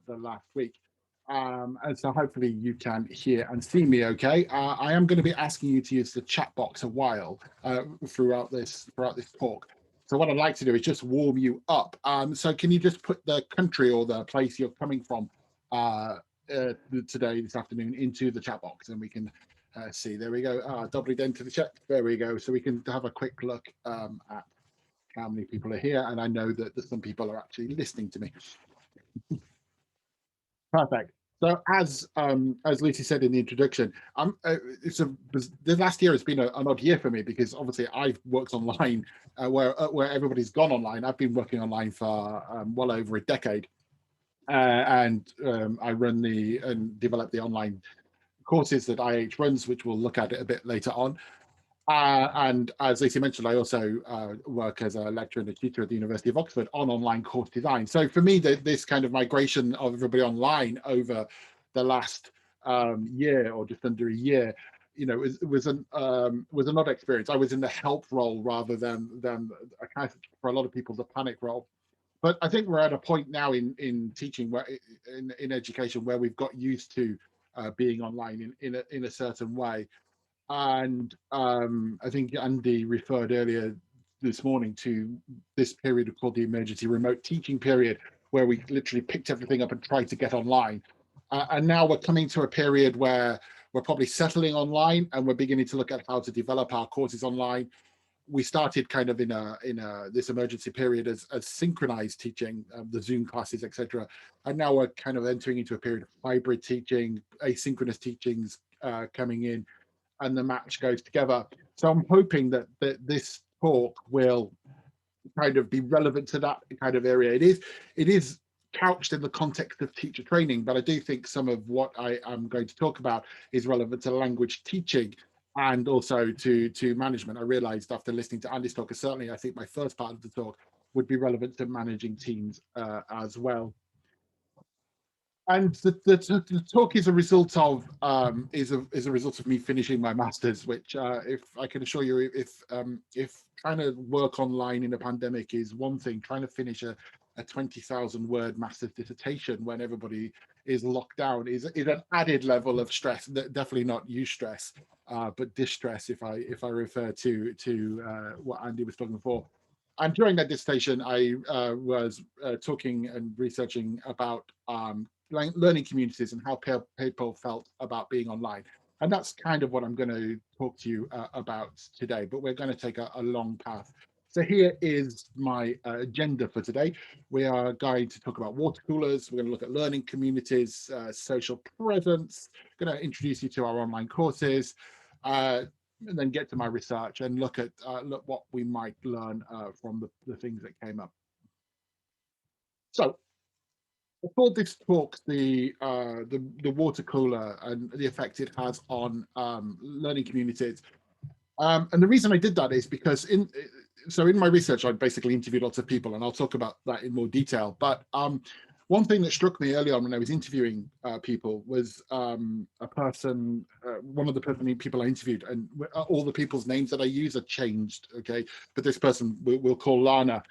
the last week. And so hopefully you can hear and see me okay. I am going to be asking you to use the chat box a while throughout this talk. So what I'd like to do is just warm you up. So can you just put the country or the place you're coming from today, this afternoon, into the chat box, and we can see. There we go. Doubly into the chat. There we go. So we can have a quick look at how many people are here, and I know that some people are actually listening to me. Perfect. So as Lucy said in the introduction, the last year has been an odd year for me because obviously I've worked online where everybody's gone online. I've been working online for well over a decade, and I run and develop the online courses that IH runs, which we'll look at it a bit later on. And as Lucy mentioned, I also work as a lecturer and a tutor at the University of Oxford on online course design. So for me, this kind of migration of everybody online over the last year or just under a year, you know, was an odd experience. I was in the help role rather than a kind of, for a lot of people, the panic role. But I think we're at a point now in teaching, where in education, where we've got used to being online in a certain way. And I think Andy referred earlier this morning to this period called the emergency remote teaching period, where we literally picked everything up and tried to get online. And now we're coming to a period where we're probably settling online, and we're beginning to look at how to develop our courses online. We started kind of in this emergency period as synchronized teaching, the Zoom classes, etc. And now we're kind of entering into a period of hybrid teaching, asynchronous teachings coming in, and the match goes together. So I'm hoping that this talk will kind of be relevant to that kind of area. It is couched in the context of teacher training, but I do think some of what I am going to talk about is relevant to language teaching and also to management. I realized after listening to Andy's talk, certainly I think my first part of the talk would be relevant to managing teams as well. And the talk is a result of me finishing my master's, which if I can assure you, if trying to work online in a pandemic is one thing, trying to finish a 20,000 word master's dissertation when everybody is locked down is an added level of stress. Definitely not eustress, but distress, if I refer to what Andy was talking before. And during that dissertation, I was talking and researching about learning communities and how people felt about being online. And that's kind of what I'm going to talk to you about today, but we're going to take a long path. So here is my agenda for today. We are going to talk about water coolers. We're going to look at learning communities, social presence, going to introduce you to our online courses, and then get to my research and look at what we might learn from the things that came up. So I called this talk the water cooler and the effect it has on learning communities. And the reason I did that is because in my research, I basically interviewed lots of people, and I'll talk about that in more detail. But one thing that struck me early on when I was interviewing people was a person, one of the people I interviewed, and all the people's names that I use are changed, okay? But this person we'll call Lana.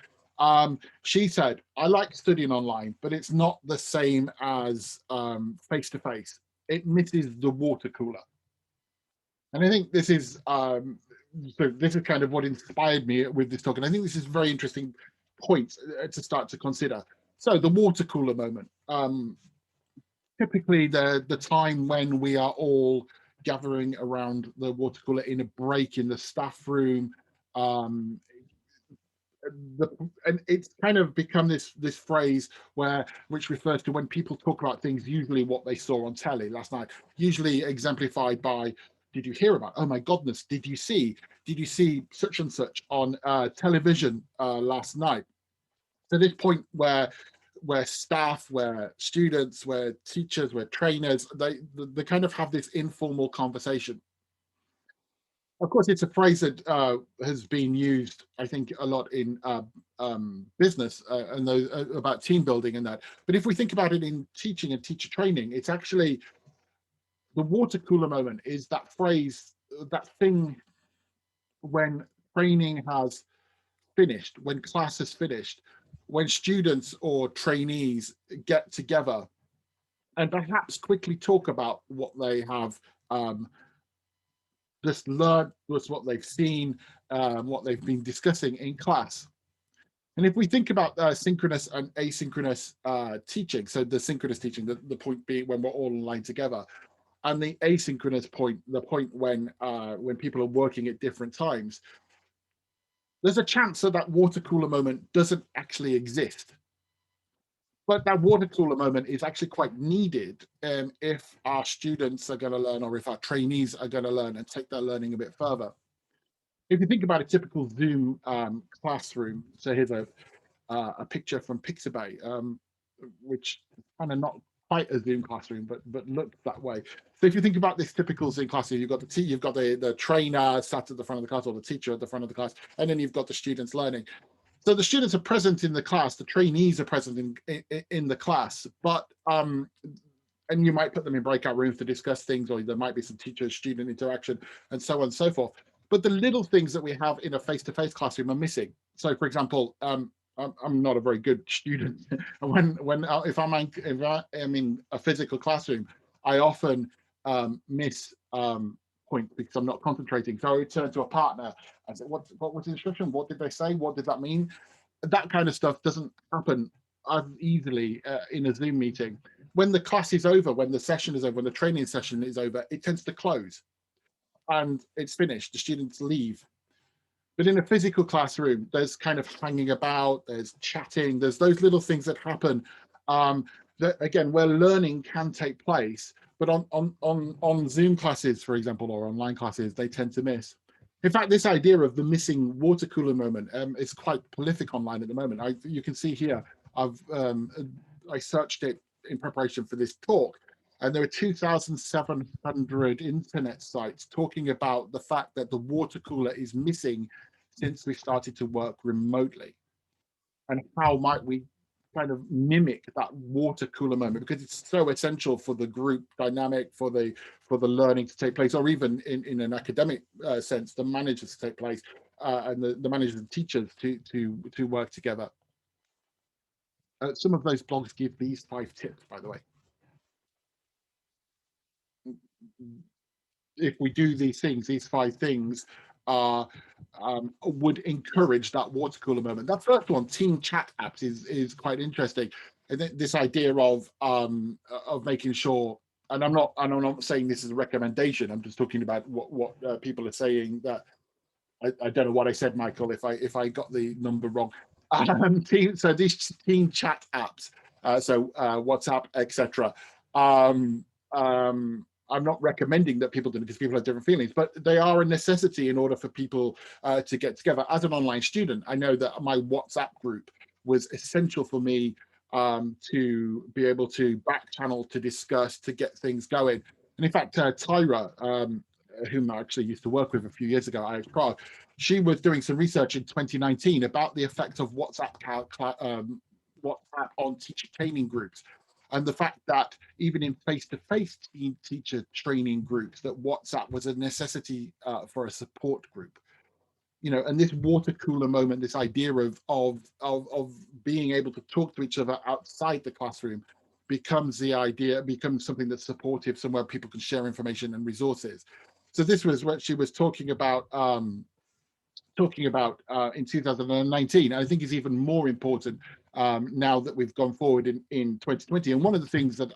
She said, I like studying online, but it's not the same as face-to-face. It misses the water cooler. And I think this is kind of what inspired me with this talk. And I think this is a very interesting point to start to consider. So the water cooler moment, typically the time when we are all gathering around the water cooler in a break in the staff room, and it's kind of become this phrase which refers to when people talk about things, usually what they saw on telly last night, usually exemplified by, did you hear about, oh my goodness, did you see such and such on television last night? To this point where staff, where students, where teachers, where trainers, they kind of have this informal conversation. Of course, it's a phrase that has been used, I think, a lot in business and about team building and that. But if we think about it in teaching and teacher training, it's actually the water cooler moment is that phrase, that thing when training has finished, when class has finished, when students or trainees get together and perhaps quickly talk about what they have just learned, was what they've seen, what they've been discussing in class. And if we think about synchronous and asynchronous teaching, so the synchronous teaching, the point being when we're all online together, and the asynchronous point, the point when people are working at different times, there's a chance that that water cooler moment doesn't actually exist. But that water cooler moment is actually quite needed if our students are going to learn, or if our trainees are going to learn and take their learning a bit further. If you think about a typical Zoom classroom, so here's a picture from Pixabay, which is kind of not quite a Zoom classroom, but looks that way. So if you think about this typical Zoom classroom, you've got the trainer sat at the front of the class, or the teacher at the front of the class, and then you've got the students learning. So the students are present in the class, the trainees are present in the class, but and you might put them in breakout rooms to discuss things, or there might be some teacher-student interaction, and so on and so forth. But the little things that we have in a face-to-face classroom are missing. So, for example, I'm not a very good student. If I'm in a physical classroom, I often miss points because I'm not concentrating. So I return to a partner and say, what was the instruction? What did they say? What did that mean? That kind of stuff doesn't happen as easily in a Zoom meeting. When the class is over, when the session is over, when the training session is over, it tends to close and it's finished. The students leave. But in a physical classroom, there's kind of hanging about, there's chatting, there's those little things that happen that, again, where learning can take place. But on Zoom classes, for example, or online classes, they tend to miss. In fact, this idea of the missing water cooler moment is quite prolific online at the moment. You can see here, I searched it in preparation for this talk, and there are 2,700 internet sites talking about the fact that the water cooler is missing since we started to work remotely. And how might we kind of mimic that water cooler moment, because it's so essential for the group dynamic, for the learning to take place, or even in an academic sense, the managers to take place, and the managers and teachers to work together. Some of those blogs give these 5 tips, by the way. If we do these things, these 5 things would encourage that water cooler moment. That first one, team chat apps, is quite interesting. And this idea of making sure, and I'm not saying this is a recommendation. I'm just talking about what people are saying. That I don't know what I said, Michael, if I got the number wrong. So these team chat apps, so WhatsApp, etc. I'm not recommending that people do it because people have different feelings, but they are a necessity in order for people to get together. As an online student, I know that my WhatsApp group was essential for me to be able to back channel, to discuss, to get things going. And in fact, Tyra, whom I actually used to work with a few years ago at Prague, she was doing some research in 2019 about the effect of WhatsApp on teacher training groups, and the fact that even in face-to-face teacher training groups, that WhatsApp was a necessity for a support group. And this water cooler moment, this idea of being able to talk to each other outside the classroom, becomes something that's supportive, somewhere people can share information and resources. So this was what she was talking about in 2019. I think is even more important now that we've gone forward in 2020. And one of the things that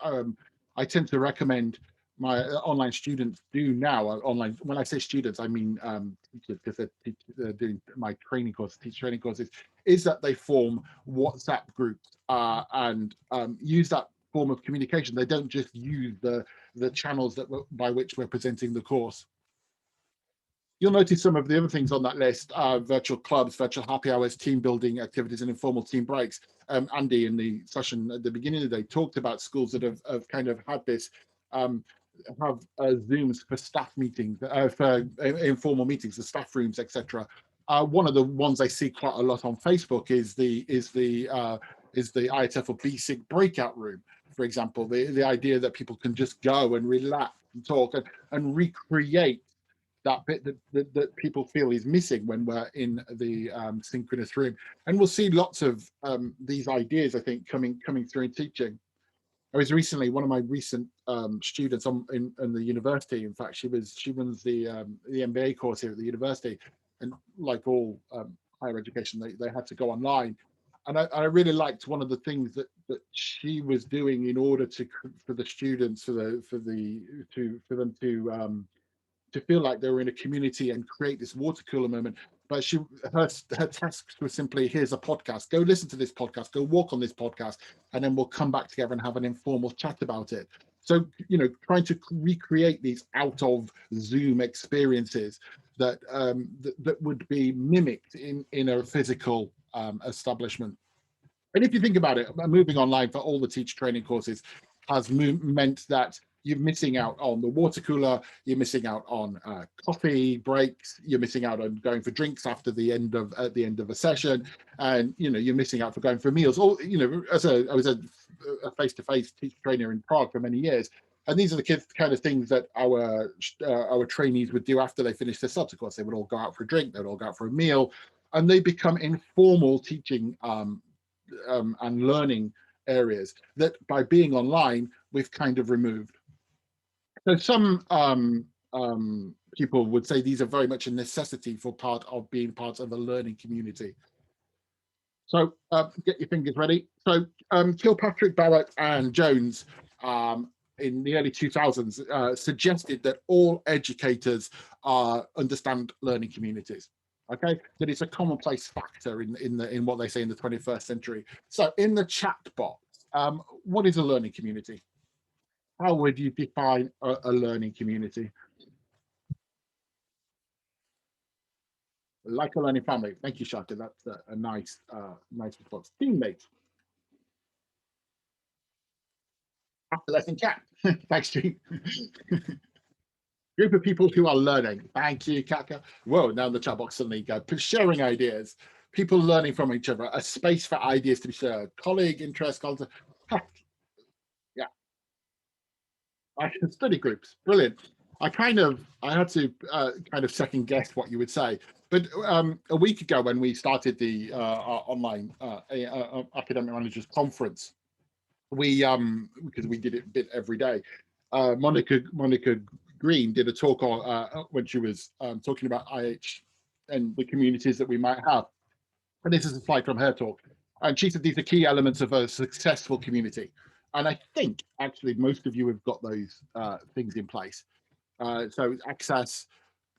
I tend to recommend my online students do now, online, when I say students, I mean teachers, because they're doing my training course, teacher training courses, is that they form WhatsApp groups and use that form of communication. They don't just use the channels by which we're presenting the course. You'll notice some of the other things on that list are virtual clubs, virtual happy hours, team building activities, and informal team breaks. Andy, in the session at the beginning of the day, talked about schools that have kind of had this, have Zooms for staff meetings, for informal meetings, the staff rooms, etc. One of the ones I see quite a lot on Facebook is the IETF or BSIG breakout room, for example. The idea that people can just go and relax and talk and recreate that bit that people feel is missing when we're in the synchronous room. And we'll see lots of these ideas, I think, coming through in teaching. I was recently, one of my recent students in the university. In fact, she runs the MBA course here at the university, and like all higher education, they had to go online. And I really liked one of the things that she was doing in order for the students for them to feel like they were in a community and create this water cooler moment. But her tasks were simply, here's a podcast, go listen to this podcast, go walk on this podcast, and then we'll come back together and have an informal chat about it. So, trying to recreate these out of Zoom experiences that would be mimicked in a physical establishment. And if you think about it, moving online for all the teacher training courses has meant that you're missing out on the water cooler, you're missing out on coffee breaks, you're missing out on going for drinks at the end of a session, and you're missing out for going for meals. Or I was a face-to-face teacher trainer in Prague for many years, and these are the kind of things that our trainees would do after they finished their subs. Of course, they would all go out for a drink, they would all go out for a meal, and they become informal teaching and learning areas that by being online we've kind of removed. So some people would say these are very much a necessity for being part of a learning community. So get your fingers ready. So Kilpatrick, Barrett and Jones in the early 2000s suggested that all educators understand learning communities. Okay, that it's a commonplace factor in what they say in the 21st century. So in the chat box, what is a learning community? How would you define a learning community? Like a learning family. Thank you, Shaka. That's a nice response. Teammates. After lesson chat. Thanks, Gene. Group of people who are learning. Thank you, Kaka. Whoa, now the chat box suddenly go. Sharing ideas. People learning from each other. A space for ideas to be shared. Colleague, interest, content. Yeah. Study groups. Brilliant. I had to kind of second guess what you would say. But a week ago when we started the our online academic managers conference, we because we did it a bit every day, Monica Green did a talk on when she was talking about IH and the communities that we might have. And this is a slide from her talk. And she said these are key elements of a successful community. And I think actually most of you have got those things in place. So access,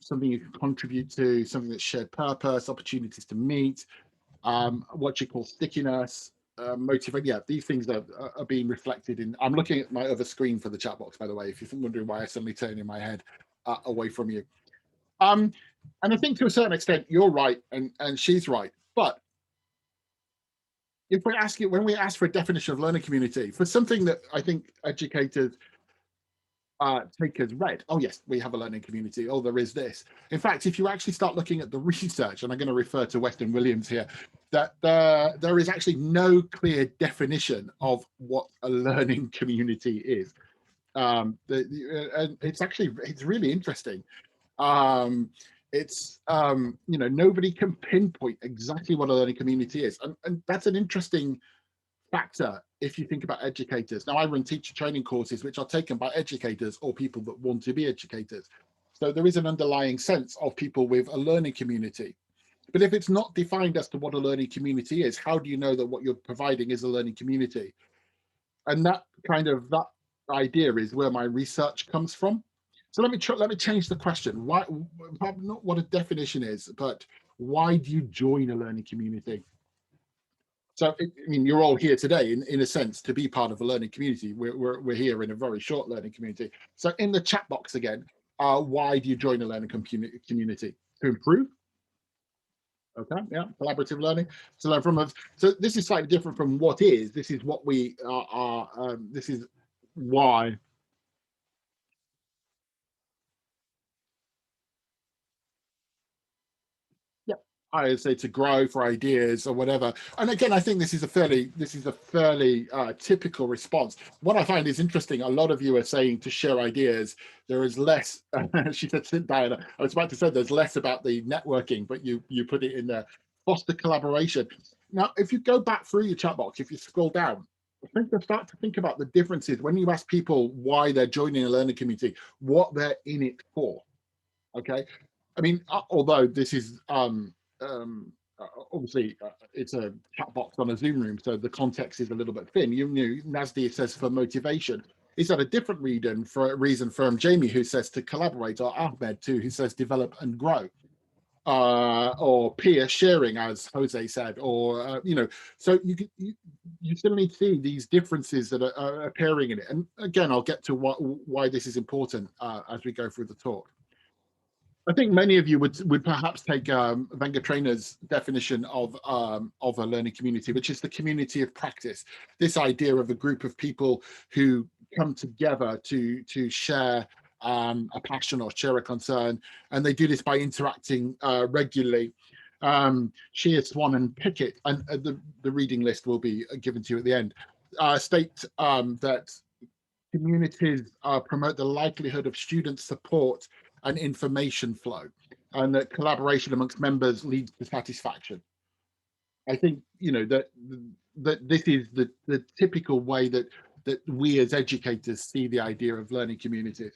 something you can contribute to, something that's shared purpose, opportunities to meet, what you call stickiness, motivate. Yeah, these things are being reflected in. I'm looking at my other screen for the chat box, by the way, if you're wondering why I suddenly turn in my head away from you. And I think to a certain extent, you're right and she's right. But if we ask you, when we ask for a definition of learning community, for something that I think educators take as read, oh yes, we have a learning community, oh there is this. In fact, if you actually start looking at the research, and I'm going to refer to Weston Williams here, that there is actually no clear definition of what a learning community is. And it's really interesting. Nobody can pinpoint exactly what a learning community is, and that's an interesting factor if you think about educators. Now, I run teacher training courses which are taken by educators or people that want to be educators. So there is an underlying sense of people with a learning community. But if it's not defined as to what a learning community is, how do you know that what you're providing is a learning community? And that idea is where my research comes from. So let me change the question. Why, not what a definition is, but why do you join a learning community? So, I mean, you're all here today, in a sense, to be part of a learning community. We're here in a very short learning community. So in the chat box again, why do you join a learning community? To improve? Okay, yeah, collaborative learning. So learn from us. So this is slightly different from what is. This is what we are. This is why. I would say to grow for ideas or whatever. And again, I think this is a fairly typical response. What I find is interesting. A lot of you are saying to share ideas. There is less. She said, Diana. I was about to say there's less about the networking, but you put it in there. Foster collaboration. Now, if you go back through your chat box, if you scroll down, think to start to think about the differences when you ask people why they're joining a learning community, what they're in it for. Okay, I mean, although this is obviously it's a chat box on a Zoom room, so the context is a little bit thin. You know, Nasdi says for motivation. Is that a different reason from Jamie, who says to collaborate, or Ahmed too, who says develop and grow? Or peer sharing, as Jose said, or you know, so you suddenly see these differences that are appearing in it. And again, I'll get to why this is important as we go through the talk. I think many of you would perhaps take Wenger Trainer's definition of a learning community, which is the community of practice. This idea of a group of people who come together to share a passion or share a concern, and they do this by interacting regularly. Shear, Swan, and Pickett, and the reading list will be given to you at the end, state that communities promote the likelihood of student support and information flow, and that collaboration amongst members leads to satisfaction. I think, you know, that this is the typical way that we as educators see the idea of learning communities.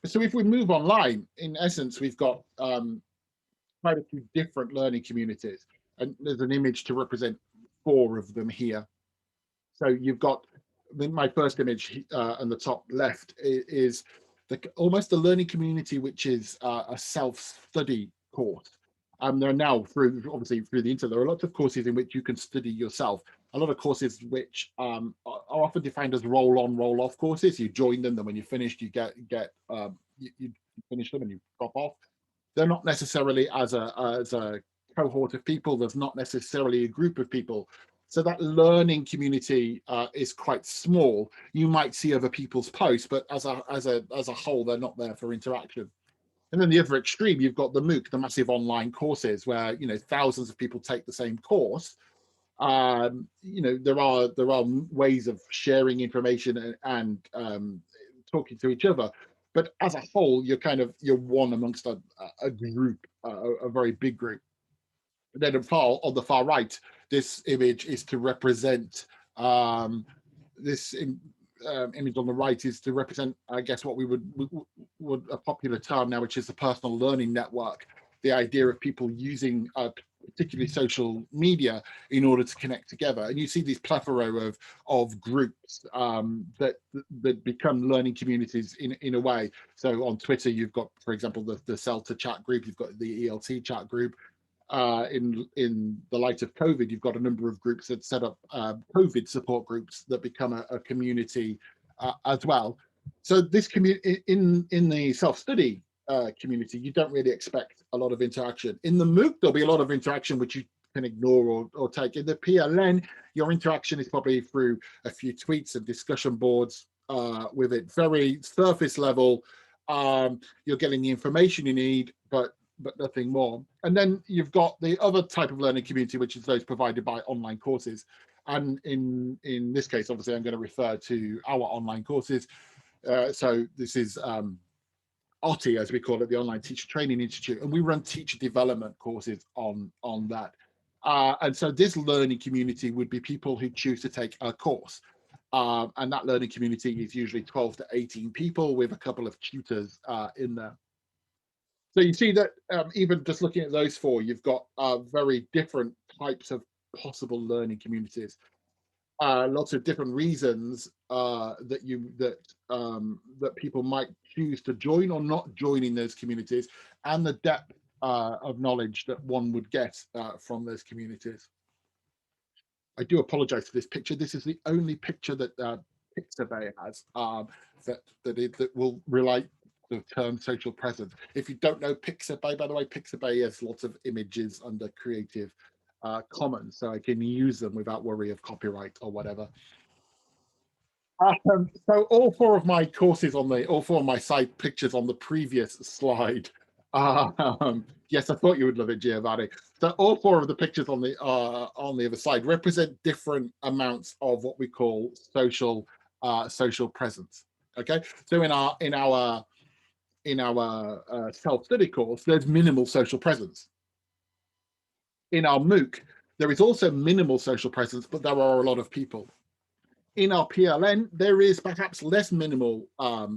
So if we move online, in essence, we've got quite a few different learning communities, and there's an image to represent 4 of them here. So you've got my first image on the top left is almost a learning community, which is a self-study course. There are now, obviously through the internet, there are lots of courses in which you can study yourself. A lot of courses which are often defined as roll-on, roll-off courses. You join them, then when you're finished, you you finish them and you drop off. They're not necessarily as a cohort of people. There's not necessarily a group of people. So that learning community is quite small. You might see other people's posts, but as a whole, they're not there for interaction. And then the other extreme, you've got the MOOC, the massive online courses, where, you know, thousands of people take the same course. You know, there are ways of sharing information and talking to each other, but as a whole, you're one amongst a group, a very big group. And then on the far right, this image is to represent this image on the right is to represent, I guess, what we would a popular term now, which is the personal learning network. The idea of people using particularly social media in order to connect together, and you see these plethora of groups that become learning communities in a way. So on Twitter, you've got, for example, the CELTA chat group, you've got the ELT chat group. In the light of COVID, you've got a number of groups that set up COVID support groups that become a community as well. So this community in the self-study community, you don't really expect a lot of interaction. In the MOOC, there'll be a lot of interaction which you can ignore or take. In the PLN, your interaction is probably through a few tweets and discussion boards with it, very surface level. You're getting the information you need, but nothing more. And then you've got the other type of learning community, which is those provided by online courses. And in this case, obviously, I'm going to refer to our online courses. So this is OTI, as we call it, the Online Teacher Training Institute, and we run teacher development courses on that. And so this learning community would be people who choose to take a course. And that learning community is usually 12 to 18 people with a couple of tutors in there. So you see that even just looking at those 4, you've got very different types of possible learning communities. Lots of different reasons that people might choose to join or not join in those communities, and the depth of knowledge that one would get from those communities. I do apologize for this picture. This is the only picture that Pixabay has that will relate the term social presence. If you don't know Pixabay, by the way, Pixabay has lots of images under Creative Commons, so I can use them without worry of copyright or whatever. So all 4 of my courses all 4 of my side pictures on the previous slide. Yes, I thought you would love it, Giovanni. So all 4 of the pictures on the other side represent different amounts of what we call social presence. Okay, so in our self-study course, there's minimal social presence. In our MOOC, there is also minimal social presence, but there are a lot of people. In our PLN, there is perhaps less minimal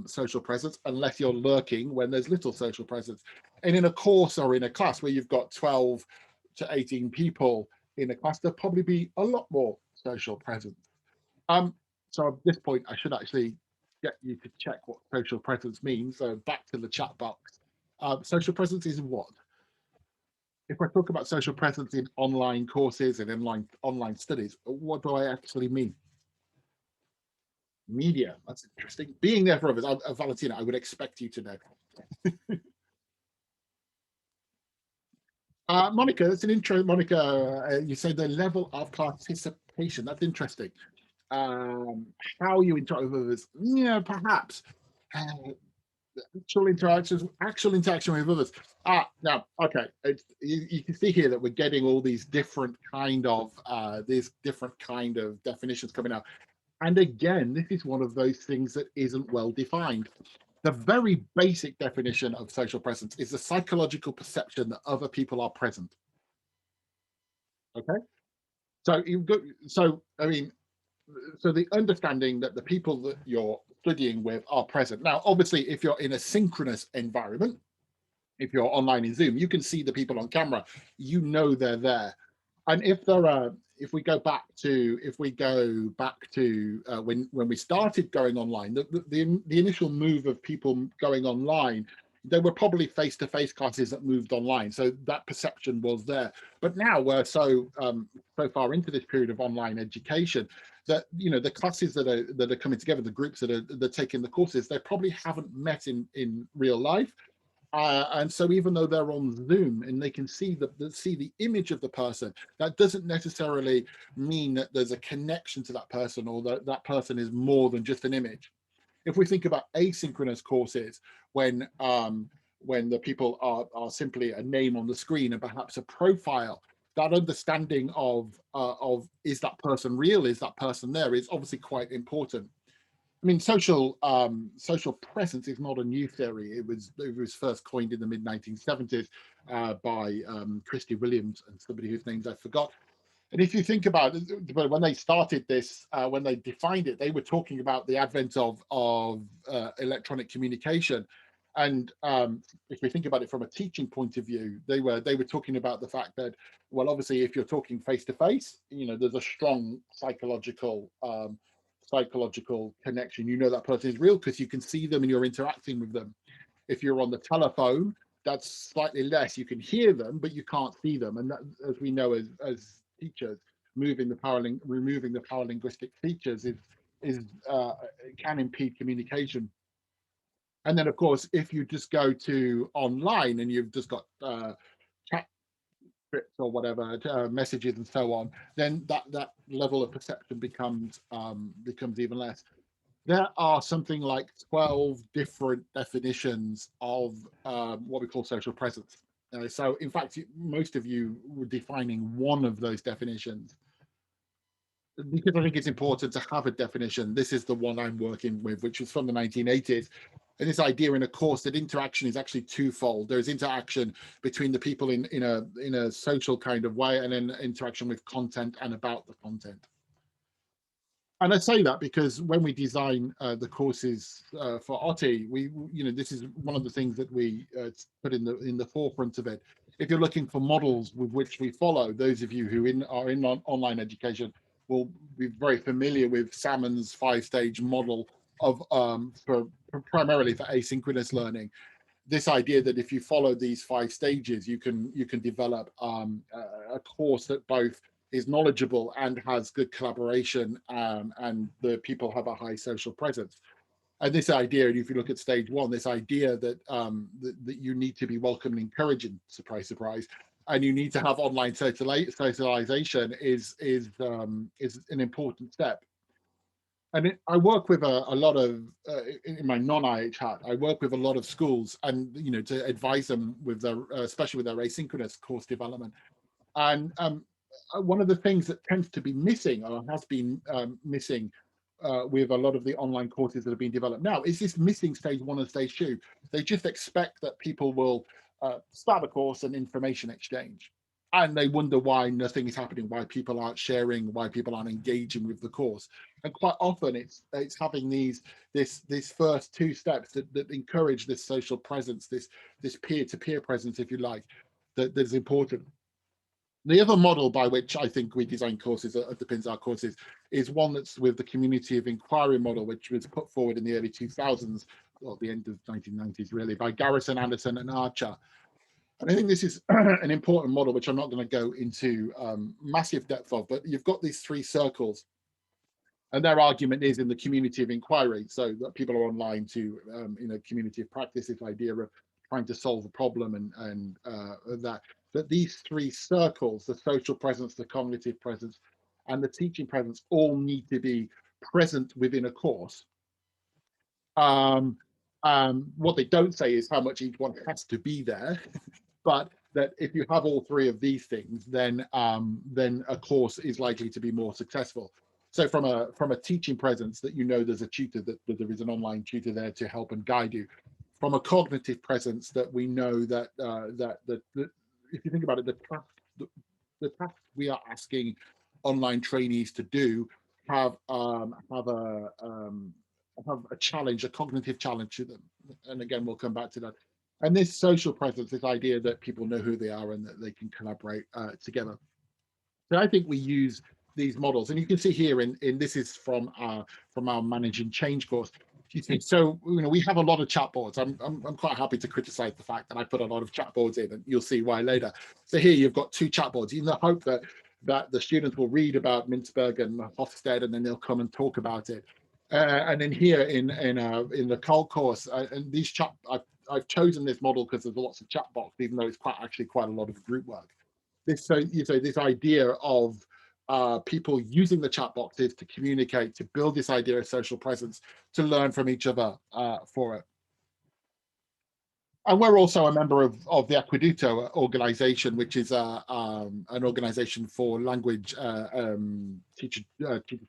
social presence unless you're lurking when there's little social presence. And in a course or in a class where you've got 12 to 18 people in a class, there'll probably be a lot more social presence. Um, so at this point, I should actually get you to check what social presence means. So back to the chat box. Social presence is what? If I talk about social presence in online courses and online studies, what do I actually mean? Media. That's interesting. Being there for others. Valentina, I would expect you to know. Monica, that's an intro. Monica, you say the level of participation. That's interesting. Um, how you interact with others. Yeah, perhaps. Uh, actual interaction with others. Now, okay. You can see here that we're getting all these different kind of definitions coming out. And again, this is one of those things that isn't well defined. The very basic definition of social presence is the psychological perception that other people are present. Okay, so you've got I mean, so the understanding that the people that you're studying with are present. Now, obviously, if you're in a synchronous environment, if you're online in Zoom, you can see the people on camera. You know they're there. And if we go back to when we started going online, the initial move of people going online, there were probably face-to-face classes that moved online, so that perception was there. But now we're so far into this period of online education that the classes that are coming together, the groups that are taking the courses, they probably haven't met in real life. And so even though they're on Zoom and they can see the image of the person, that doesn't necessarily mean that there's a connection to that person, or that that person is more than just an image. If we think about asynchronous courses, when the people are simply a name on the screen and perhaps a profile, that understanding of is that person real, is that person there, is obviously quite important. I mean, social presence is not a new theory. It was first coined in the mid 1970s by Christy Williams and somebody whose names I forgot. And if you think about it, when they started this, when they defined it, they were talking about the advent of electronic communication. And if we think about it from a teaching point of view, they were talking about the fact that, well, obviously, if you're talking face to face, there's a strong psychological connection. That person is real because you can see them and you're interacting with them. If you're on the telephone, that's slightly less. You can hear them, but you can't see them. And that, as we know as teachers, removing the paralinguistic features is can impede communication. And then, of course, if you just go to online and you've just got chat scripts or whatever, messages and so on, then that level of perception becomes even less. There are something like 12 different definitions of what we call social presence. So, in fact, most of you were defining one of those definitions. Because I think it's important to have a definition. This is the one I'm working with, which is from the 1980s. And this idea in a course that interaction is actually twofold. There's interaction between the people in a social kind of way, and then interaction with content and about the content. And I say that because when we design the courses for OTI, this is one of the things that we put in the forefront of it. If you're looking for models with which we follow, those of you who are in online education will be very familiar with Salmon's 5-stage model of primarily for asynchronous learning. This idea that if you follow these 5 stages, you can develop a course that both is knowledgeable and has good collaboration, and the people have a high social presence. And this idea, if you look at stage 1, this idea that you need to be welcome and encouraging, surprise, surprise, and you need to have online socialization is an important step. And I work with a lot of in my non-IH hat. I work with a lot of schools, and to advise them with their, especially with their asynchronous course development. And one of the things that tends to be missing, or has been missing, with a lot of the online courses that have been developed now, is this missing stage 1 and stage 2. They just expect that people will start a course and information exchange, and they wonder why nothing is happening, why people aren't sharing, why people aren't engaging with the course. And quite often it's having this first two steps that encourage this social presence, this peer-to-peer presence, if you like, that's important. The other model by which I think we design courses, that underpins our courses, is one that's with the community of inquiry model, which was put forward in the early 2000s, or the end of 1990s really, by Garrison, Anderson and Archer. And I think this is an important model, which I'm not going to go into massive depth of, but you've got these three circles. And their argument is in the community of inquiry, so that people are online to, in a community of practice, this idea of trying to solve a problem and that these three circles, the social presence, the cognitive presence, and the teaching presence, all need to be present within a course. What they don't say is how much each one has to be there, but that if you have all three of these things, then a course is likely to be more successful. So from a teaching presence, that you know there's a tutor, that there is an online tutor there to help and guide you. From a cognitive presence, that we know that if you think about it, the tasks we are asking online trainees to do have a challenge, a cognitive challenge to them. And again, we'll come back to that. And this social presence, this idea that people know who they are and that they can collaborate together. So I think we use these models, and you can see here in this is from our managing change course. So we have a lot of chat boards. I'm quite happy to criticize the fact that I put a lot of chat boards in, and you'll see why later. So here you've got two chat boards in the hope that the students will read about Mintzberg and Hofstede, and then they'll come and talk about it. And then here in the CALC course, and these chat, I've chosen this model because there's lots of chat box, even though it's actually quite a lot of group work. This idea of people using the chat boxes to communicate, to build this idea of social presence, to learn from each other for it. And we're also a member of the Aqueducto organization, which is an organization for language teacher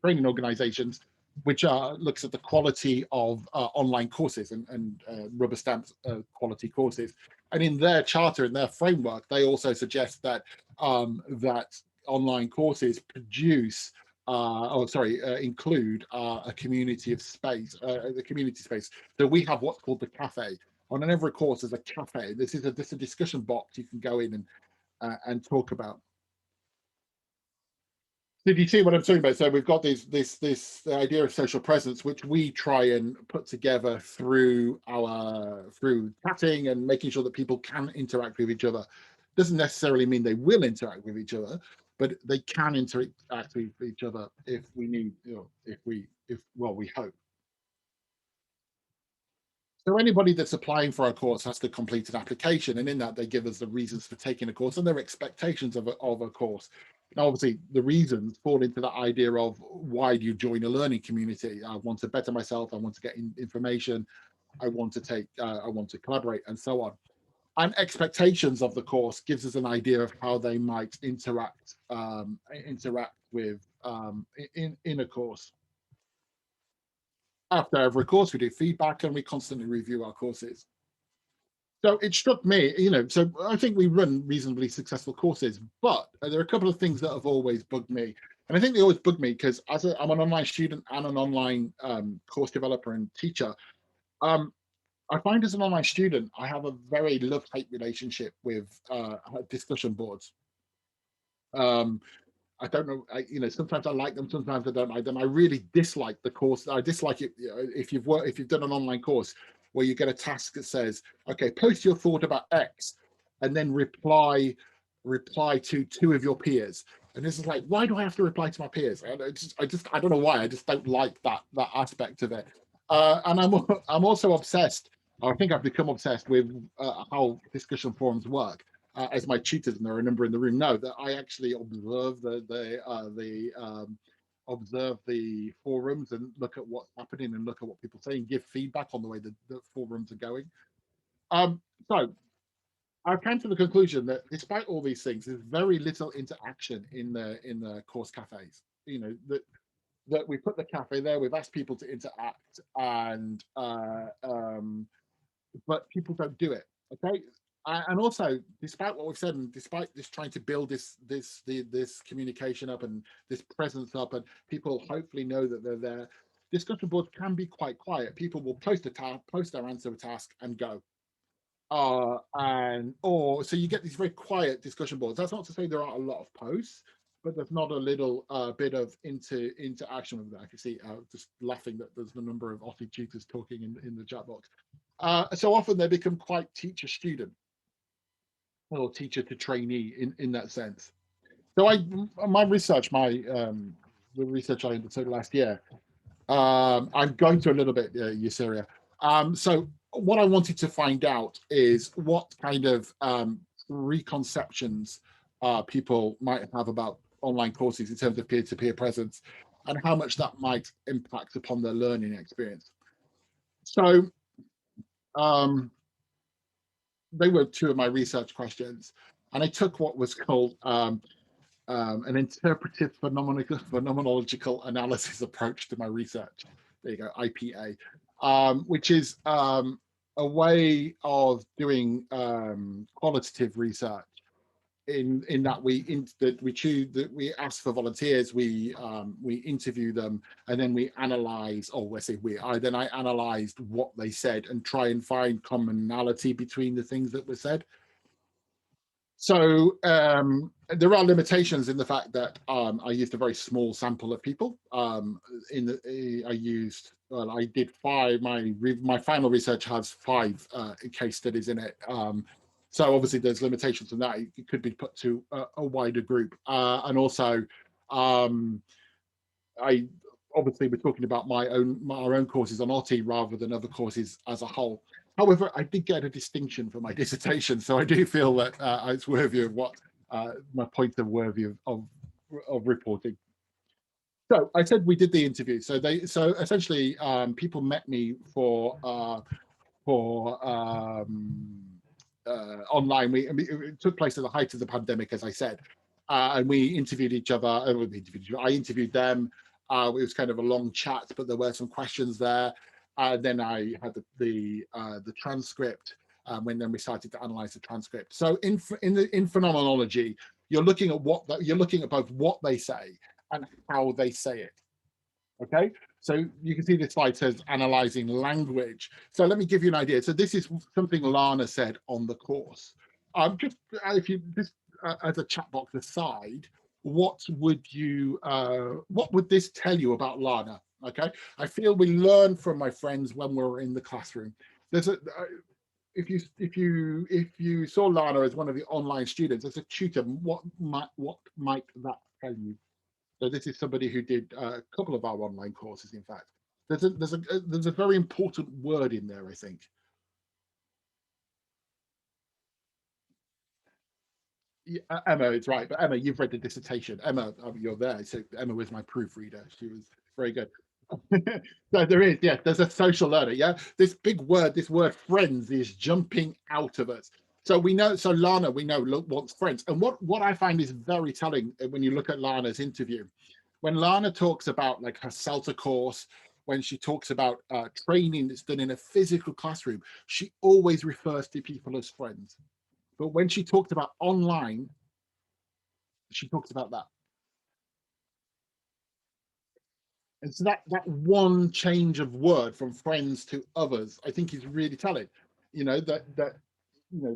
training organizations, which looks at the quality of online courses and rubber stamps quality courses. And in their charter, in their framework, they also suggest that that online courses produce include a community of space, the community space. So we have what's called the cafe. On every course, there's a cafe. This is a discussion box you can go in and talk about. Did you see what I'm talking about? So we've got this idea of social presence, which we try and put together through chatting and making sure that people can interact with each other. Doesn't necessarily mean they will interact with each other, but they can interact with each other if we need, if we hope. So anybody that's applying for a course has to complete an application, and in that they give us the reasons for taking a course and their expectations of a course. Now, obviously, the reasons fall into that idea of why do you join a learning community? I want to better myself. I want to get information. I want to collaborate, and so on. And expectations of the course gives us an idea of how they might interact with in a course. After every course, we do feedback and we constantly review our courses. So it struck me, so I think we run reasonably successful courses, but there are a couple of things that have always bugged me. And I think they always bug me because I'm an online student and an online course developer and teacher. I find as an online student, I have a very love-hate relationship with discussion boards. I don't know, sometimes I like them, sometimes I don't like them. I really dislike the course. I dislike it if you've done an online course where you get a task that says, okay, post your thought about X and then reply to two of your peers. And this is like, why do I have to reply to my peers? I don't know why. I just don't like that aspect of it. And I'm also obsessed. I think I've become obsessed with how discussion forums work. As my tutors, and there are a number in the room, know that I actually observe observe the forums and look at what's happening and look at what people say and give feedback on the way the forums are going. So I've come to the conclusion that despite all these things, there's very little interaction in the course cafes. That we put the cafe there, we've asked people to interact, and but people don't do it. Okay, And also, despite what we've said, and despite this trying to build this communication up and this presence up, and people hopefully know that they're there, discussion boards can be quite quiet. People will post a task, post their answer to a task, and go. And or so you get these very quiet discussion boards. That's not to say there aren't a lot of posts, but there's not a little bit of interaction with that. I can see just laughing that there's the number of Aussie tutors talking in the chat box. So often they become quite teacher student or teacher to trainee in that sense. So my research, the research I undertook last year, I'm going to a little bit, Yusria. So what I wanted to find out is what kind of preconceptions people might have about online courses in terms of peer-to-peer presence, and how much that might impact upon their learning experience. So they were two of my research questions, and I took what was called an interpretive phenomenological analysis approach to my research. There you go, IPA, which is a way of doing qualitative research in that we ask for volunteers, we interview them, and then we analyze, or I say I analyzed what they said and try and find commonality between the things that were said. So there are limitations in the fact that I used a very small sample of people. I did five. My final research has 5 case studies in it. So obviously there's limitations in that. It could be put to a wider group, and also I obviously we're talking about our own courses on OT rather than other courses as a whole. However, I did get a distinction for my dissertation, so I do feel that it's worthy of what my points are worthy of reporting. So I said we did the interview. So essentially people met me for online. It took place at the height of the pandemic, as I said, and we interviewed each other. I interviewed them. It was kind of a long chat, but there were some questions there. Then I had the transcript. Then we started to analyze the transcript. So in phenomenology, you're looking at both what they say and how they say it. Okay, so you can see this slide says analyzing language. So let me give you an idea. So this is something Lana said on the course. Just if you just as a chat box aside, what would this tell you about Lana? Okay, I feel we learn from my friends when we're in the classroom. There's a if you saw Lana as one of the online students as a tutor, what might that tell you? So this is somebody who did a couple of our online courses. In fact, there's a very important word in there, I think. Yeah, Emma, it's right. But Emma, you've read the dissertation. Emma, you're there. So Emma was my proofreader. She was very good. So there is, yeah, there's a social learner. Yeah, this big word, this word friends, is jumping out of us. So we know, so Lana, we know, wants friends. And what I find is very telling when you look at Lana's interview. When Lana talks about like her CELTA course, when she talks about training that's done in a physical classroom, she always refers to people as friends. But when she talked about online, she talks about that. And so that one change of word from friends to others, I think is really telling. That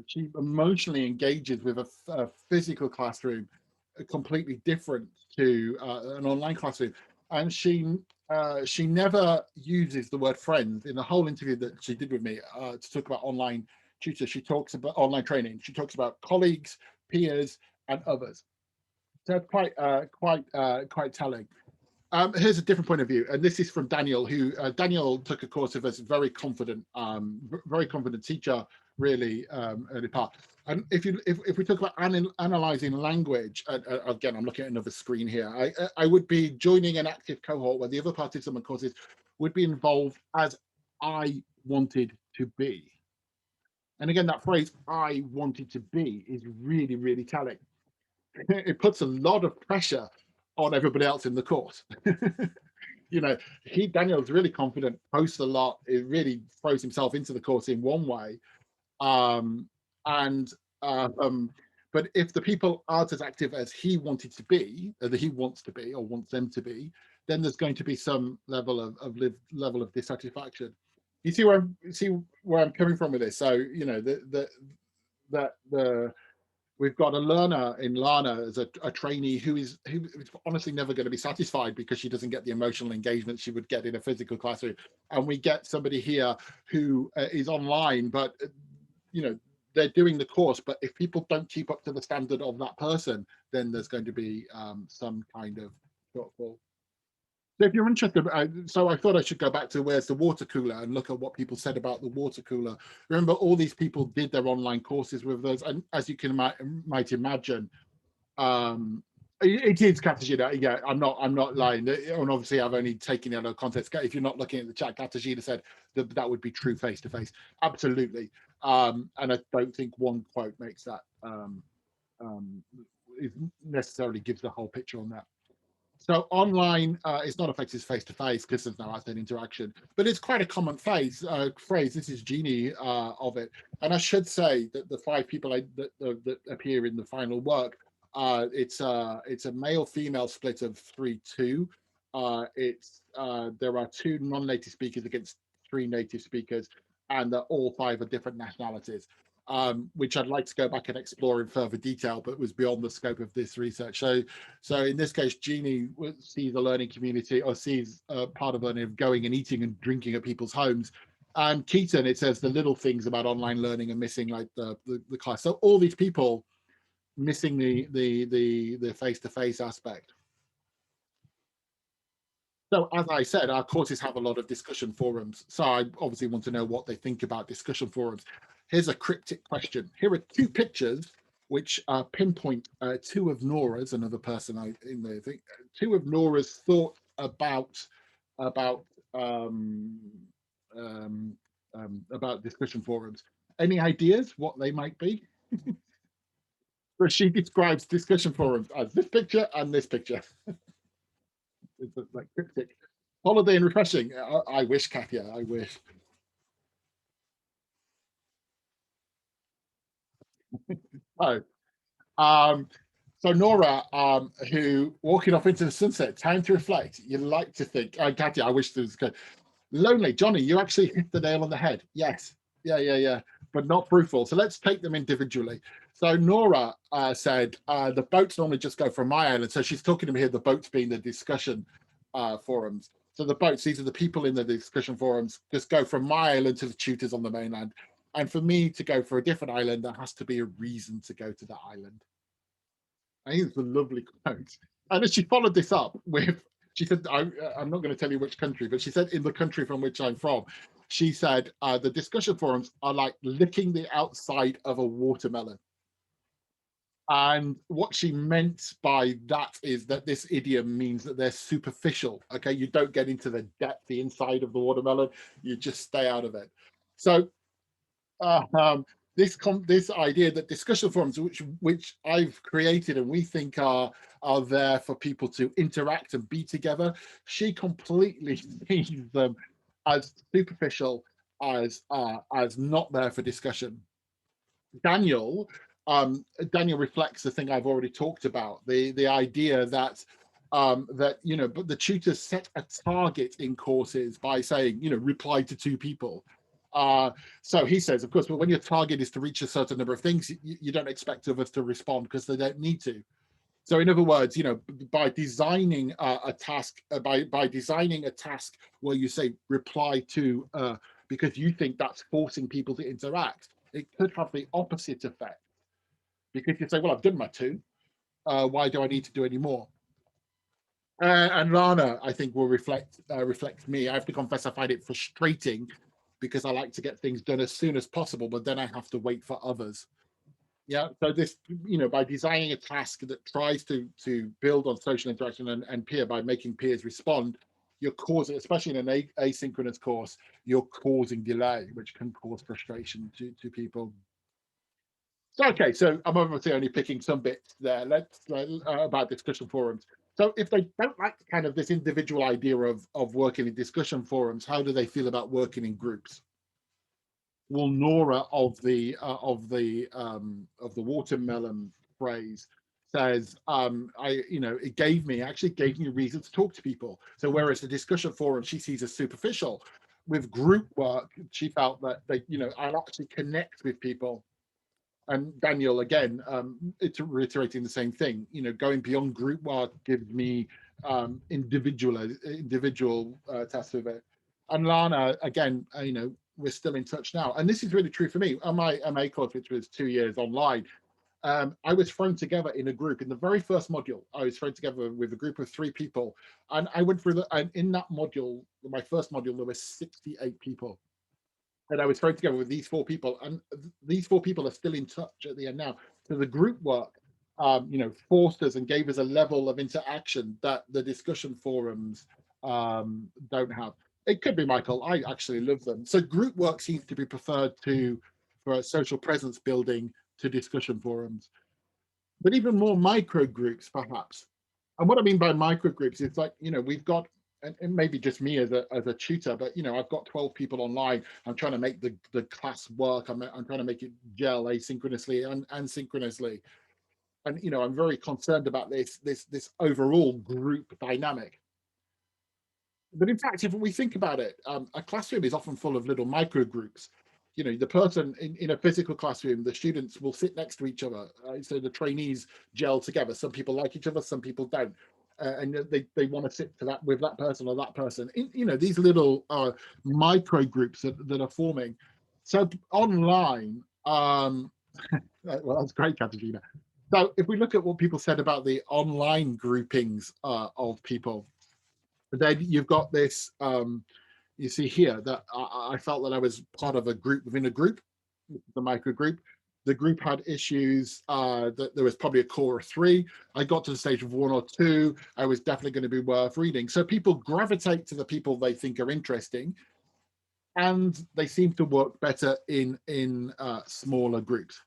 she emotionally engages with a physical classroom, completely different to an online classroom, and she never uses the word friends in the whole interview that she did with me to talk about online tutor. She talks about online training. She talks about colleagues, peers, and others. So it's quite telling. Here's a different point of view, and this is from Daniel, who Daniel took a course of us, very confident teacher, really early part. And if we talk about analyzing language, again, I'm looking at another screen here. I would be joining an active cohort where the other participant courses would be involved as I wanted to be. And again, that phrase "I wanted to be" is really, really telling. It puts a lot of pressure on everybody else in the course. Daniel's really confident, posts a lot, it really throws himself into the course in one way. And but if the people aren't as active as he wanted to be, that he wants to be or wants them to be, then there's going to be some level level of dissatisfaction. You see where I'm coming from with this. So you know the we've got a learner in Lana as a trainee who is honestly never going to be satisfied because she doesn't get the emotional engagement she would get in a physical classroom. And we get somebody here who is online, but you know they're doing the course, but if people don't keep up to the standard of that person, then there's going to be some kind of shortfall. So if you're interested, so I thought I should go back to where's the water cooler and look at what people said about the water cooler. Remember, all these people did their online courses with us, and as you can might imagine, it is Katarzyna. Yeah, I'm not lying. And obviously, I've only taken it out of context. If you're not looking at the chat, Katarzyna said that would be true face to face. Absolutely, and I don't think one quote makes that necessarily gives the whole picture on that. So online is not affected face to face because there's no outside interaction, but it's quite a common phrase. This is Jeannie of it, and I should say that the 5 people that appear in the final work, it's a male female split of 3-2. There are 2 non-native speakers against 3 native speakers, and all 5 are different nationalities. Which I'd like to go back and explore in further detail, but was beyond the scope of this research. So in this case, Jeannie sees a learning community, or sees part of learning of going and eating and drinking at people's homes. And Keaton, it says the little things about online learning are missing, like the class. So all these people missing the face-to-face aspect. So as I said, our courses have a lot of discussion forums. So I obviously want to know what they think about discussion forums. Here's a cryptic question. Here are 2 pictures which pinpoint 2 of Nora's, another person in there, I think, 2 of Nora's thought about um, um, about discussion forums. Any ideas what they might be? So she describes discussion forums as this picture and this picture. It's like cryptic. Holiday and refreshing. I wish, Katya, I wish. Oh, um, so Nora, who walking off into the sunset, time to reflect. You like to think, Katya, I wish there was good. Lonely, Johnny, you actually hit the nail on the head. Yes, yeah, but not fruitful. So let's take them individually. So Nora said the boats normally just go from my island. So she's talking to me here, the boats being the discussion forums. So the boats, these are the people in the discussion forums, just go from my island to the tutors on the mainland. And for me to go for a different island, there has to be a reason to go to that island. I think it's a lovely quote. And then she followed this up with, she said, I'm not going to tell you which country, but she said, in the country from which I'm from, she said, the discussion forums are like licking the outside of a watermelon. And what she meant by that is that this idiom means that they're superficial. Okay, you don't get into the depth, the inside of the watermelon, you just stay out of it. So this idea that discussion forums, which I've created and we think are there for people to interact and be together, she completely sees them as superficial, as not there for discussion. Daniel Daniel reflects the thing I've already talked about, the idea that but the tutors set a target in courses by saying, reply to 2 people. So he says, of course, but when your target is to reach a certain number of things, you don't expect others to respond because they don't need to. So in other words, by designing a task, by designing a task where you say reply to, because you think that's forcing people to interact, it could have the opposite effect. Because you say, well, I've done my 2. Why do I need to do any more? And Lana, I think, will reflect me. I have to confess, I find it frustrating because I like to get things done as soon as possible, but then I have to wait for others. Yeah. So this, by designing a task that tries to build on social interaction and peer by making peers respond, you're causing, especially in an asynchronous course, you're causing delay, which can cause frustration to people. So, okay, so I'm obviously only picking some bits there. Let's about discussion forums. So if they don't like kind of this individual idea of working in discussion forums, how do they feel about working in groups? Nora of the watermelon phrase says, it actually gave me a reason to talk to people. So whereas the discussion forum she sees as superficial, with group work she felt that I'll actually connect with people. And Daniel, again, it's reiterating the same thing. Going beyond group work gives me individual tasks with it. And Lana, again, we're still in touch now. And this is really true for me. On my MA course, which was 2 years online, I was thrown together in a group. In the very first module, I was thrown together with a group of 3 people. And I went through and in that module, my first module, there were 68 people. And I was thrown together with these 4 people, and these 4 people are still in touch at the end now. So the group work, forced us and gave us a level of interaction that the discussion forums don't have. It could be, Michael. I actually love them. So group work seems to be preferred for social presence building to discussion forums, but even more micro groups, perhaps. And what I mean by micro groups is like, we've got, and maybe just me as a tutor, but I've got 12 people online. I'm trying to make the class work. I'm trying to make it gel asynchronously and synchronously. And I'm very concerned about this overall group dynamic. But in fact, if we think about it, a classroom is often full of little micro groups. The person in a physical classroom, the students will sit next to each other. So the trainees gel together. Some people like each other, some people don't. And they want to sit to that with that person or that person. These little micro groups that are forming. So online, well, that's great, Katarzyna. So if we look at what people said about the online groupings of people, then you've got this, you see here that I felt that I was part of a group within a group, the micro group. The group had issues, that there was probably a core of 3. I got to the stage of 1 or 2. I was definitely going to be worth reading. So people gravitate to the people they think are interesting, and they seem to work better in smaller groups.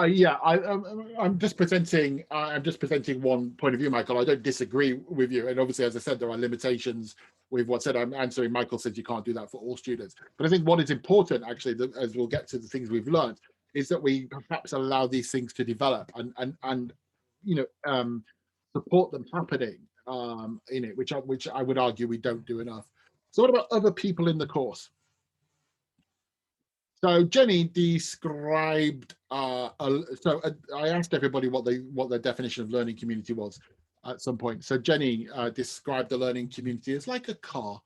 Yeah, I'm just presenting. I'm just presenting one point of view, Michael. I don't disagree with you, and obviously, as I said, there are limitations with what's said. I'm answering. Michael said you can't do that for all students, but I think what is important, actually, as we'll get to the things we've learned, is that we perhaps allow these things to develop and support them happening in it, which I would argue we don't do enough. So, what about other people in the course? So Jenny described. I asked everybody what their definition of learning community was at some point. So Jenny described the learning community as like a car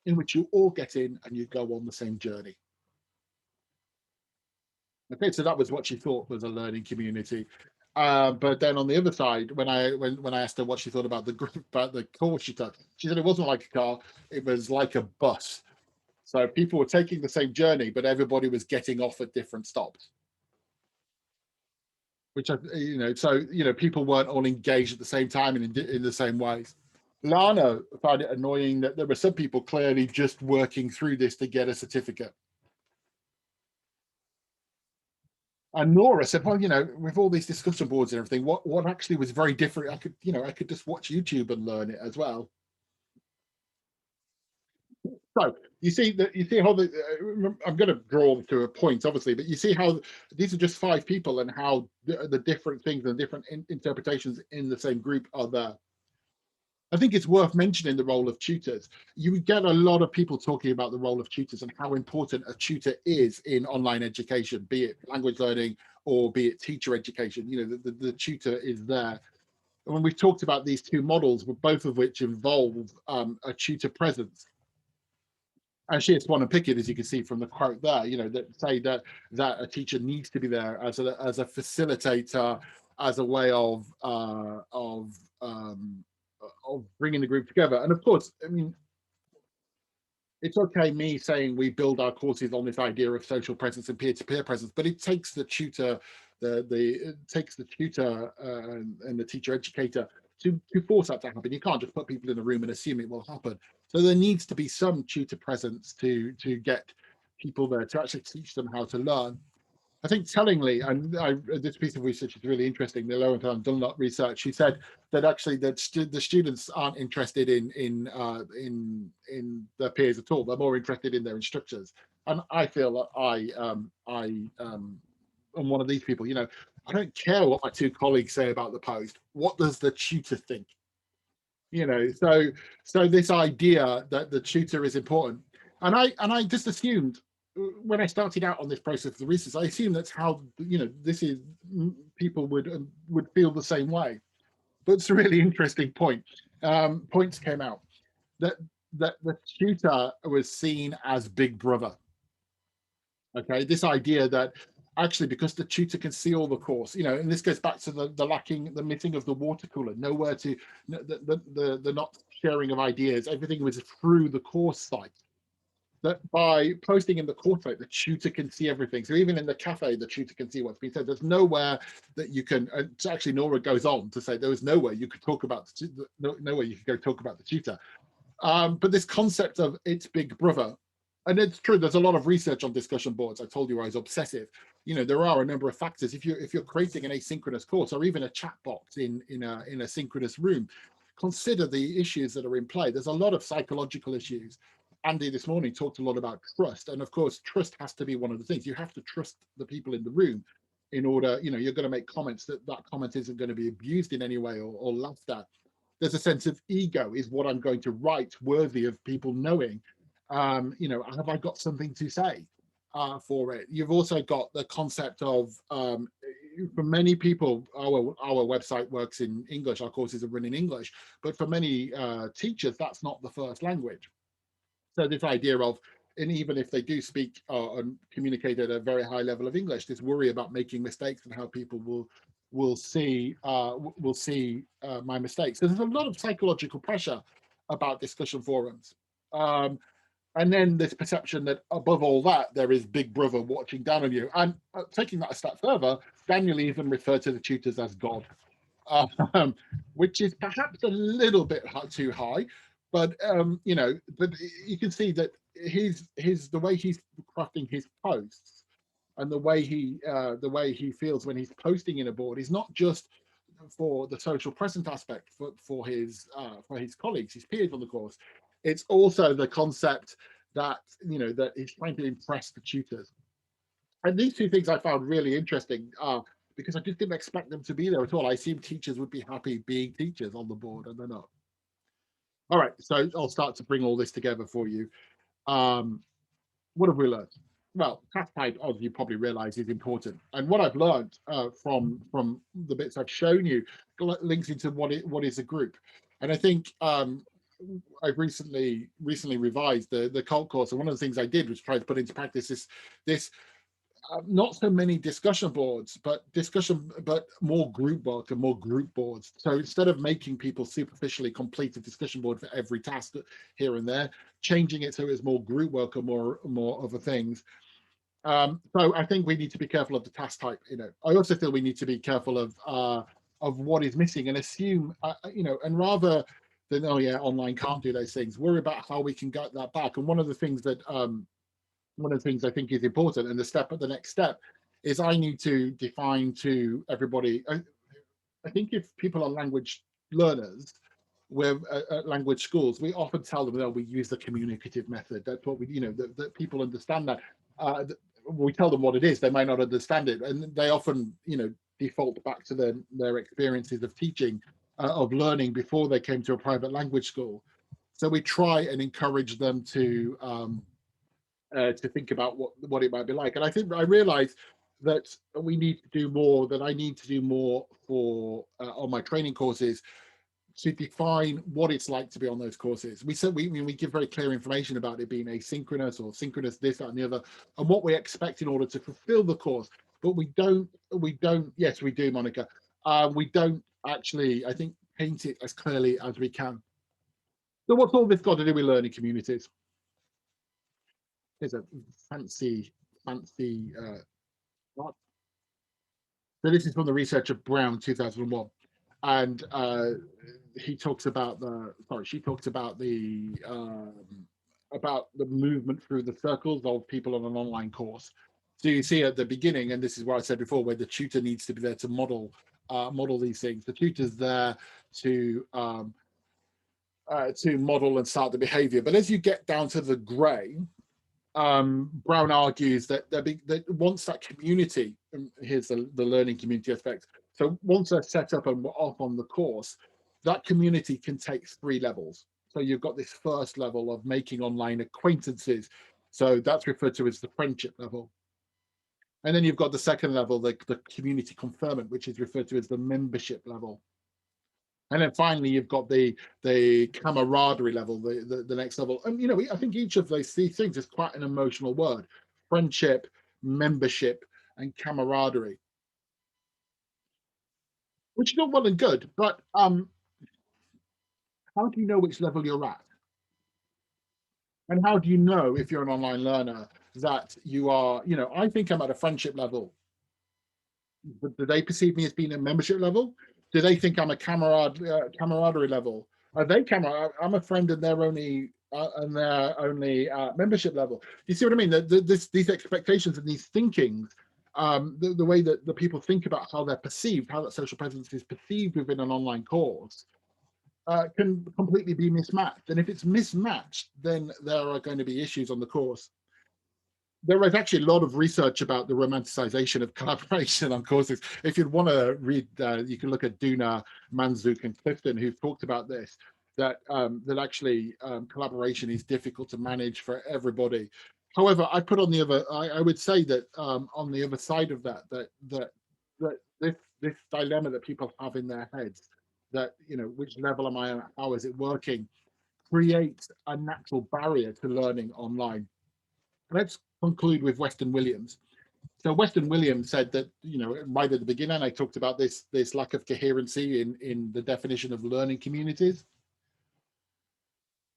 in which you all get in and you go on the same journey. Okay, so that was what she thought was a learning community. But then on the other side, when I asked her what she thought about the group, about the course she took, she said it wasn't like a car; it was like a bus. So people were taking the same journey, but everybody was getting off at different stops. Which people weren't all engaged at the same time and in the same ways. Lana found it annoying that there were some people clearly just working through this to get a certificate. And Nora said, well, with all these discussion boards and everything, what actually was very different, I could just watch YouTube and learn it as well. So you see how I'm going to draw to a point, obviously, but you see how these are just 5 people and how the different things and different interpretations in the same group are there. I think it's worth mentioning the role of tutors. You get a lot of people talking about the role of tutors and how important a tutor is in online education, be it language learning or be it teacher education. The tutor is there. And when we've talked about these 2 models, both of which involve a tutor presence. And Shears, Swan, and Pickett, as you can see from the quote there, that say that a teacher needs to be there as a facilitator, as a way of bringing the group together. And of course, I mean, it's okay me saying we build our courses on this idea of social presence and peer-to-peer presence, but it takes the tutor, it takes the tutor and the teacher educator to force that to happen. You can't just put people in a room and assume it will happen. So there needs to be some tutor presence to get people there to actually teach them how to learn. I think tellingly, and this piece of research is really interesting. The Lowenthal Dunlop research. She said that actually that the students aren't interested in their peers at all. They're more interested in their instructors. And I feel that I'm one of these people. You know, I don't care what my two colleagues say about the post. What does the tutor think? You know, so this idea that the tutor is important, and I just assumed when I started out on this process of the research, I assumed that's how, you know, this is, people would feel the same way. But it's a really interesting point. Points came out that the tutor was seen as big brother. Okay, this idea that actually, because the tutor can see all the course, you know, and this goes back to the missing of the water cooler, nowhere to the not sharing of ideas, everything was through the course site. That by posting in the course site, the tutor can see everything. So even in the cafe, the tutor can see what's been said. There's nowhere that you can, actually Nora goes on to say there was nowhere you could talk about, nowhere you could go talk about the tutor. But this concept of it's big brother, and it's true, there's a lot of research on discussion boards. I told you I was obsessive. You know, there are a number of factors. If you're creating an asynchronous course, or even a chat box in a synchronous room, consider the issues that are in play. There's a lot of psychological issues. Andy this morning talked a lot about trust, and of course trust has to be one of the things. You have to trust the people in the room in order, you know, you're going to make comments, that comment isn't going to be abused in any way or laughed at. There's a sense of ego. Is what I'm going to write worthy of people knowing? You know, have I got something to say for it? You've also got the concept of, for many people, our website works in English. Our courses are run in English, but for many teachers, that's not the first language. So this idea of, and even if they do speak and communicate at a very high level of English, this worry about making mistakes and how people will see my mistakes. So there's a lot of psychological pressure about discussion forums. And then this perception that above all that, there is Big Brother watching down on you. And taking that a step further, Daniel even referred to the tutors as God, um, which is perhaps a little bit too high. But you know, but you can see that his the way he's crafting his posts, and the way he feels when he's posting in a board is not just for the social present aspect for his colleagues, his peers on the course. It's also the concept that, you know, that he's trying to impress the tutors. And these two things I found really interesting, because I just didn't expect them to be there at all. I assumed teachers would be happy being teachers on the board, and they're not. All right, so I'll start to bring all this together for you. Um, what have we learned? Well, task type, as you probably realize, is important. And what I've learned from the bits I've shown you links into what is a group. And I think I've recently revised the cult course, and one of the things I did was try to put into practice this not so many discussion boards, but more group work and more group boards. So instead of making people superficially complete a discussion board for every task here and there, changing it so it's more group work and more other things. So I think we need to be careful of the task type. You know, I also feel we need to be careful of what is missing, and assume, you know, and rather than, oh yeah, online can't do those things, worry about how we can get that back. And one of the things I think is important, and the next step is I need to define to everybody. I think if people are language learners, we're at language schools, we often tell them that we use the communicative method. That's what we, you know, that people understand that. We tell them what it is, they may not understand it, and they often, you know, default back to their experiences of teaching, of learning before they came to a private language school. So we try and encourage them to think about what it might be like. And I think I realized that we need to do more, that I need to do more for on my training courses, to define what it's like to be on those courses. We said we give very clear information about it being asynchronous or synchronous, this, that, and the other, and what we expect in order to fulfill the course. But we don't. Yes, we do, Monica. We don't actually, I think, paint it as clearly as we can. So what's all this got to do with learning communities? There's a fancy so this is from the research of Brown 2001, and he talks about she talks about the movement through the circles of people on an online course. So you see at the beginning, and this is what I said before, where the tutor needs to be there to model these things. The tutor's there to model and start the behavior. But as you get down to the grey, Brown argues that that once that community, and here's the learning community aspect. So once they're set up and off on the course, that community can take 3 levels. So you've got this first level of making online acquaintances. So that's referred to as the friendship level. And then you've got the second level, the community conferment, which is referred to as the membership level. And then finally, you've got the camaraderie level, the next level. And, you know, I think each of these things is quite an emotional word: friendship, membership, and camaraderie, which is all well and good. But how do you know which level you're at? And how do you know, if you're an online learner, that you are, you know, I think I'm at a friendship level. But do they perceive me as being a membership level? Do they think I'm a camaraderie level? Are they I'm a friend and they're only membership level. You see what I mean? These expectations and these thinkings, the way that the people think about how they're perceived, how that social presence is perceived within an online course, can completely be mismatched. And if it's mismatched, then there are going to be issues on the course. There is actually a lot of research about the romanticization of collaboration on courses. If you'd want to read, you can look at Duna, Manzook, and Clifton, who've talked about this, that actually collaboration is difficult to manage for everybody. However, I put on the other, I would say that on the other side of that, this dilemma that people have in their heads, that, you know, which level am I at, how is it working, creates a natural barrier to learning online. Let's conclude with Weston Williams. So Weston Williams said that, you know, right at the beginning, I talked about this lack of coherency in the definition of learning communities.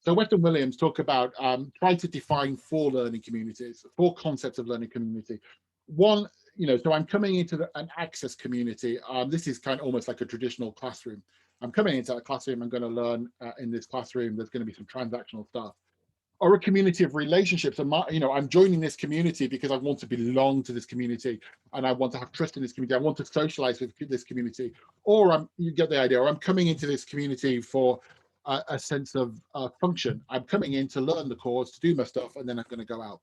So Weston Williams talk about try to define 4 learning communities, 4 concepts of learning community. One, you know, so I'm coming into an access community. This is kind of almost like a traditional classroom. I'm coming into a classroom. I'm going to learn in this classroom. There's going to be some transactional stuff. Or a community of relationships. And you know, I'm joining this community because I want to belong to this community and I want to have trust in this community. I want to socialize with this community. Or you get the idea. Or I'm coming into this community for a sense of function. I'm coming in to learn the course, to do my stuff, and then I'm going to go out.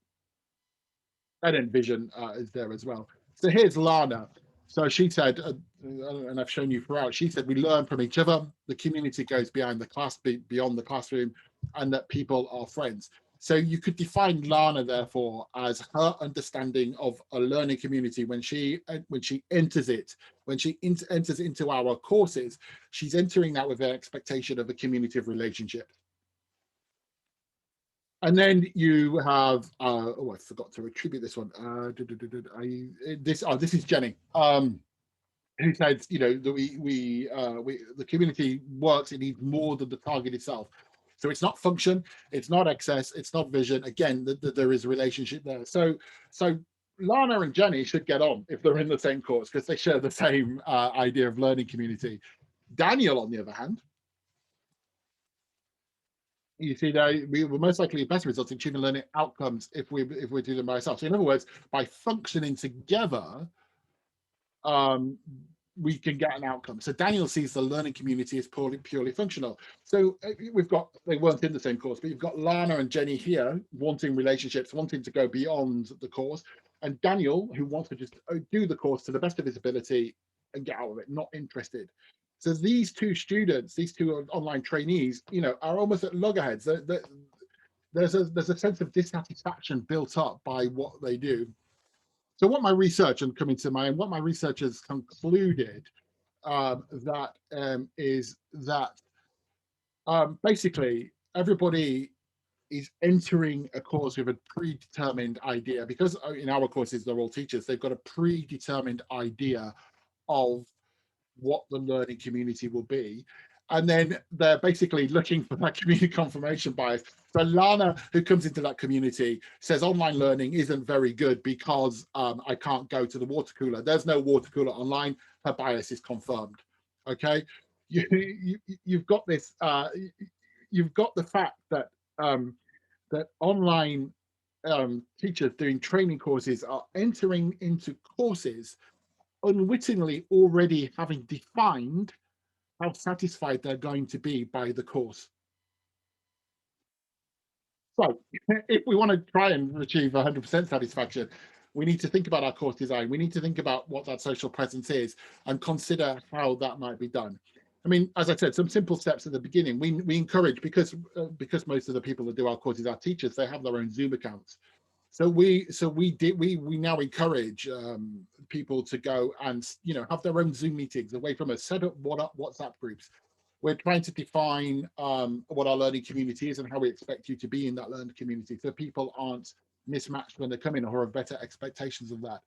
And then vision is there as well. So here's Lana. So she said, and I've shown you throughout, she said, we learn from each other. The community goes beyond the classroom, and that people are friends. So you could define Lana, therefore, as her understanding of a learning community when she enters it, when she enters into our courses, she's entering that with an expectation of a community of relationships. And then you have, I forgot to attribute this one. This is Jenny, who said, you know, that the community works. It needs more than the target itself. So it's not function, it's not access, it's not vision. Again, there is a relationship there. So Lana and Jenny should get on if they're in the same course because they share the same idea of learning community. Daniel, on the other hand, you see, we will most likely have better results in achieving learning outcomes if we do them by ourselves. So in other words, by functioning together, we can get an outcome. So Daniel sees the learning community as purely functional. So they weren't in the same course, but you've got Lana and Jenny here wanting relationships, wanting to go beyond the course, and Daniel, who wants to just do the course to the best of his ability and get out of it, not interested. So these 2 students, these 2 online trainees, you know, are almost at loggerheads. There's a sense of dissatisfaction built up by what they do. So what my research what my research has concluded is that basically everybody is entering a course with a predetermined idea, because in our courses they're all teachers. They've got a predetermined idea of what the learning community will be, and then they're basically looking for that community confirmation bias. So Lana, who comes into that community, says online learning isn't very good because I can't go to the water cooler. There's no water cooler online. Her bias is confirmed. Okay, you've got this. You've got the fact that that online teachers doing training courses are entering into courses unwittingly already having defined how satisfied they're going to be by the course. So if we want to try and achieve 100% satisfaction, we need to think about our course design. We need to think about what that social presence is and consider how that might be done. I mean, as I said, some simple steps at the beginning. We encourage, because most of the people that do our courses are teachers, they have their own Zoom accounts. So we now encourage people to go and have their own Zoom meetings away from us. Set up WhatsApp groups. We're trying to define what our learning community is and how we expect you to be in that learning community, so people aren't mismatched when they come in or have better expectations of that.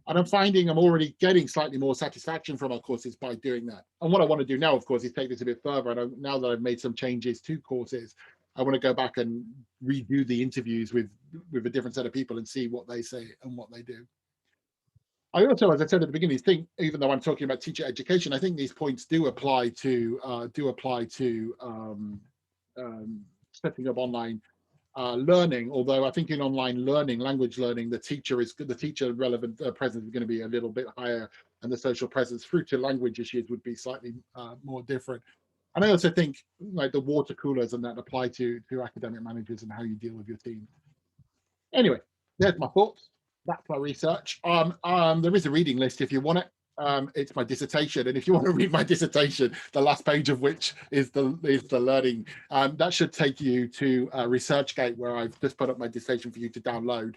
And I'm finding I'm already getting slightly more satisfaction from our courses by doing that. And what I want to do now, of course, is take this a bit further. And now that I've made some changes to courses, I want to go back and redo the interviews with a different set of people and see what they say and what they do. I also, as I said at the beginning, think, even though I'm talking about teacher education, I think these points do apply to setting up online learning. Although I think in online learning, language learning, the teacher relevant presence is going to be a little bit higher, and the social presence through to language issues would be slightly more different. And I also think like the water coolers and that apply to academic managers and how you deal with your team. Anyway, there's my thoughts. That's my research. There is a reading list if you want it. It's my dissertation, and if you want to read my dissertation, the last page of which is the learning, that should take you to ResearchGate, where I've just put up my dissertation for you to download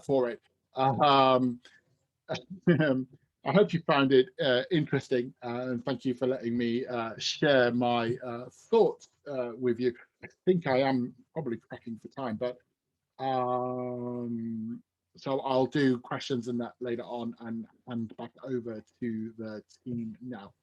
for it. Um, I hope you found it interesting, and thank you for letting me share my thoughts with you. I think I am probably cracking for time, but so I'll do questions and that later on and back over to the team now.